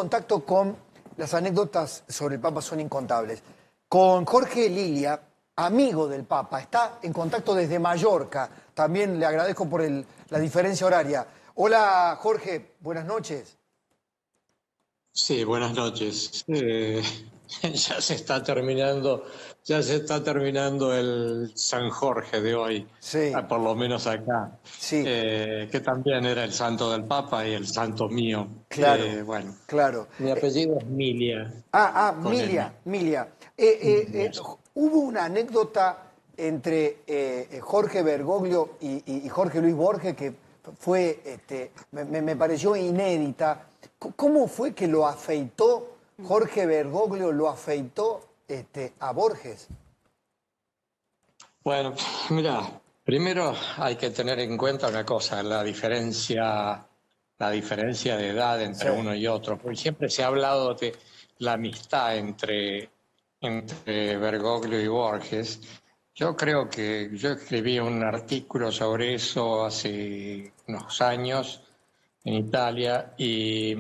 Contacto con las anécdotas sobre el Papa son incontables. Con Jorge Lilia, amigo del Papa, está en contacto desde Mallorca. También le agradezco por la diferencia horaria. Hola Jorge, buenas noches. Sí, buenas noches. Ya se está terminando el San Jorge de hoy, Sí, por lo menos acá, sí, que también era el santo del Papa y el santo mío. claro, Bueno, claro. mi apellido es Milia, con Milia, M. Milia. Milia. Hubo una anécdota entre Jorge Bergoglio y Jorge Luis Borges que fue, me pareció inédita. ¿Cómo fue que lo afeitó Jorge Bergoglio, lo afeitó a Borges? Bueno, mira, primero hay que tener en cuenta una cosa, la diferencia de edad Sí, entre uno y otro, porque siempre se ha hablado de la amistad entre Bergoglio y Borges. Yo creo que yo escribí un artículo sobre eso hace unos años en Italia y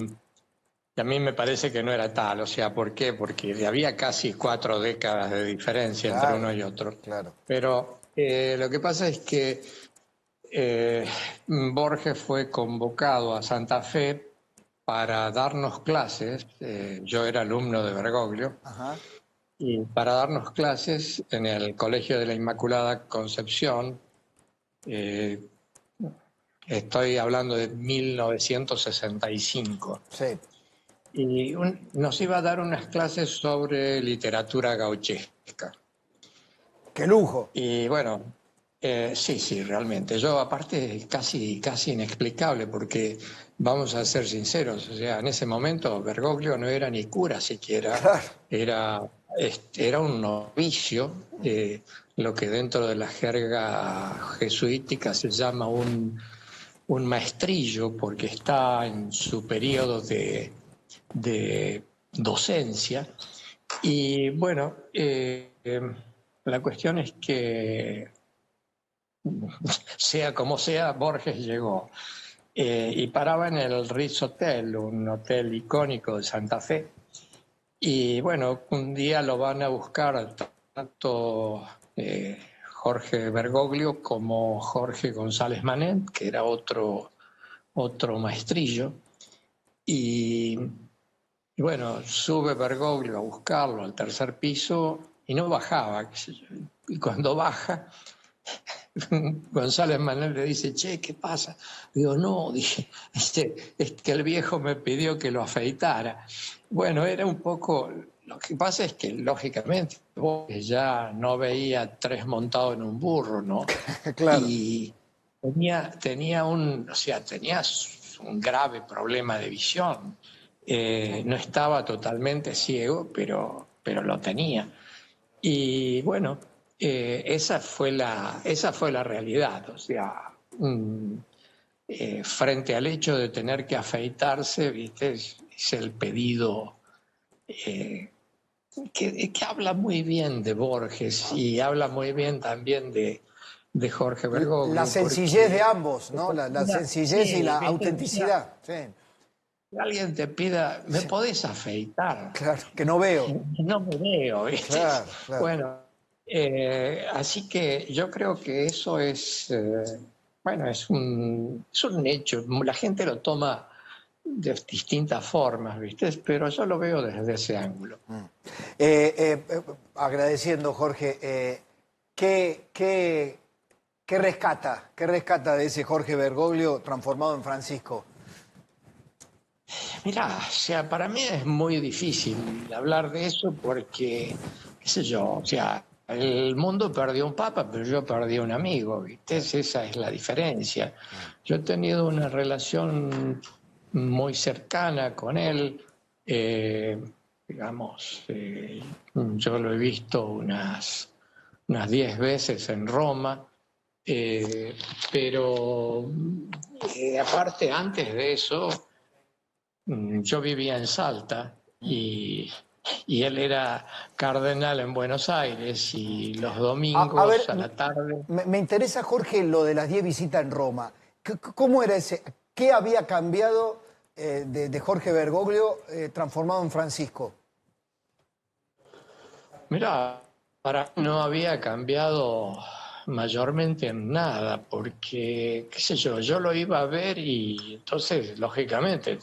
a mí me parece que no era tal, o sea, ¿por qué? Porque había casi 4 décadas de diferencia entre uno claro, y otro. claro. Pero lo que pasa es que eh, Borges fue convocado a Santa Fe para darnos clases, yo era alumno de Bergoglio, Ajá. y para darnos clases en el Colegio de la Inmaculada Concepción, eh, estoy hablando de 1965. Sí, Nos iba a dar unas clases sobre literatura gauchesca. qué lujo. Y bueno, sí, sí, realmente. Yo aparte es casi inexplicable porque vamos a ser sinceros, o sea, en ese momento Bergoglio no era ni cura siquiera, Claro. era, era un novicio, lo que dentro de la jerga jesuítica se llama un maestrillo porque está en su periodo de docencia. Y bueno, la cuestión es que, sea como sea, Borges llegó y paraba en el Ritz Hotel, un hotel icónico de Santa Fe. Y bueno, un día lo van a buscar tanto Jorge Bergoglio como Jorge González Manet, que era otro maestrillo. Y Y bueno, sube Bergoglio a buscarlo al tercer piso y no bajaba, qué sé yo. Y cuando baja, González Manuel le dice, che, ¿qué pasa? Digo, no, dije, es que el viejo me pidió que lo afeitara. Bueno, era un poco, lo que pasa es que lógicamente vos ya no veía 3 montados en un burro, ¿no? Claro. Y tenías un grave problema de visión. No estaba totalmente ciego, pero lo tenía. Y bueno, esa fue la realidad. O sea, frente al hecho de tener que afeitarse, ¿viste? Es el pedido que habla muy bien de Borges y habla muy bien también de Jorge La Bergoglio, sencillez de porque ambos, ¿no? La sencillez y sí, la ¿viste? O sea, autenticidad. Sí, que alguien te pida, ¿me sí, podés afeitar? claro, que no veo. No me veo, ¿viste? Claro, claro. Bueno, así que yo creo que eso es, bueno, es un hecho. La gente lo toma de distintas formas, ¿viste? Pero yo lo veo desde ese ángulo. Agradeciendo, Jorge, ¿qué, qué rescata de ese Jorge Bergoglio transformado en Francisco? Mirá, o sea, para mí es muy difícil hablar de eso porque, qué sé yo, o sea, el mundo perdió un papa, pero yo perdí un amigo, ¿viste? Esa es la diferencia. Yo he tenido una relación muy cercana con él, eh, digamos, yo lo he visto unas 10 veces en Roma, eh, pero aparte, antes de eso yo vivía en Salta y él era cardenal en Buenos Aires y los A domingos ver, a la tarde. me interesa, Jorge, lo de las 10 visitas en Roma. ¿Cómo era ese? ¿Qué había cambiado de Jorge Bergoglio transformado en Francisco? Mirá, para mí no había cambiado mayormente en nada, porque, qué sé yo lo iba a ver y entonces, lógicamente,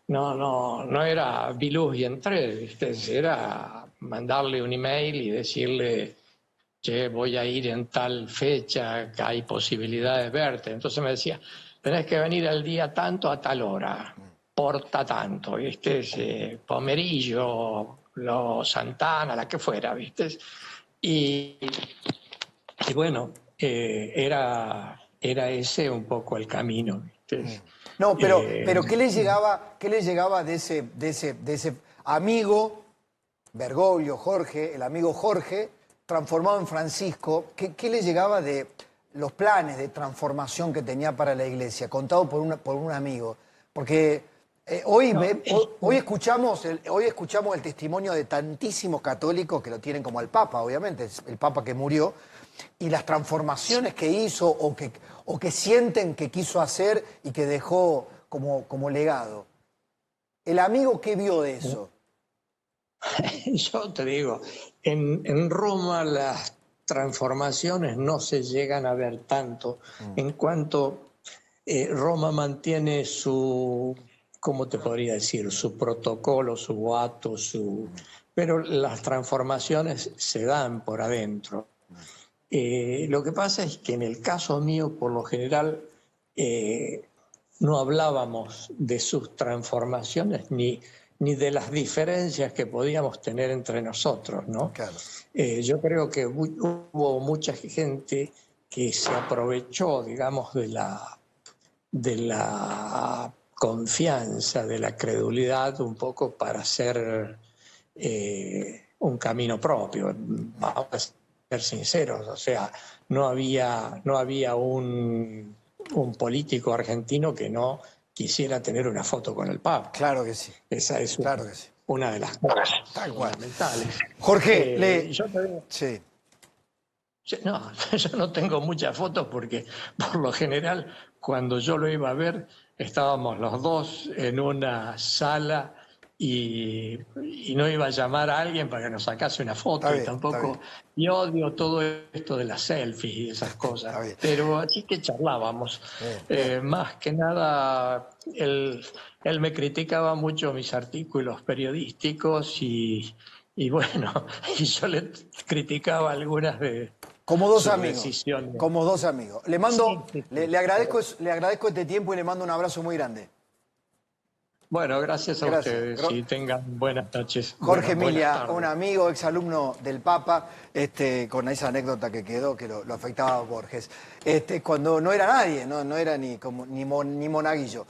no era vi luz y entré, ¿viste? Era mandarle un email y decirle, che, voy a ir en tal fecha, que hay posibilidad de verte. Entonces me decía, tenés que venir el día tanto a tal hora, porta tanto, ¿viste? Pomerillo, los Santana, la que fuera, ¿viste? Y, y bueno, era ese un poco el camino, ¿viste? No, Eh, pero qué le llegaba de ese amigo Bergoglio, Jorge, el amigo Jorge, transformado en Francisco? ¿Qué le llegaba de los planes de transformación que tenía para la iglesia, contado por un amigo? Porque no, hoy escuchamos el testimonio de tantísimos católicos que lo tienen como al Papa, obviamente, es el Papa que murió, y las transformaciones que hizo o que sienten que quiso hacer y que dejó como legado. ¿El amigo qué vio de eso? yo te digo, en Roma las transformaciones no se llegan a ver tanto en cuanto Roma mantiene su, ¿cómo te podría decir? Su protocolo, su boato, pero las transformaciones se dan por adentro. Lo que pasa es que en el caso mío, por lo general, eh, no hablábamos de sus transformaciones ni de las diferencias que podíamos tener entre nosotros, ¿no? Claro. Yo creo que hubo mucha gente que se aprovechó, digamos, de la confianza, de la credulidad, un poco para hacer un camino propio. Vamos a ser sinceros, o sea, no había un político argentino que no quisiera tener una foto con el Papa. Claro que sí. Esa es Claro que sí. una de las cosas Tal cual. fundamentales. Jorge, Yo te digo, Sí. no, yo no tengo muchas fotos porque por lo general cuando yo lo iba a ver estábamos los dos en una sala y no iba a llamar a alguien para que nos sacase una Está foto y bien, está bien. tampoco, y odio todo esto de las selfies y esas Está cosas, bien. pero así que charlábamos. Bien, bien. Más que nada, él me criticaba mucho mis artículos periodísticos y bueno, y yo le criticaba algunas de Como dos sus amigos. decisiones. Como dos amigos. Sí, sí, sí. Le agradezco este tiempo y le mando un abrazo muy grande. Bueno, gracias a Gracias. ustedes y tengan buenas noches. Jorge Bueno, buenas Emilia, un tardes. amigo, exalumno del Papa, con esa anécdota que quedó, que lo afectaba a Borges. Cuando no era nadie, no era ni monaguillo.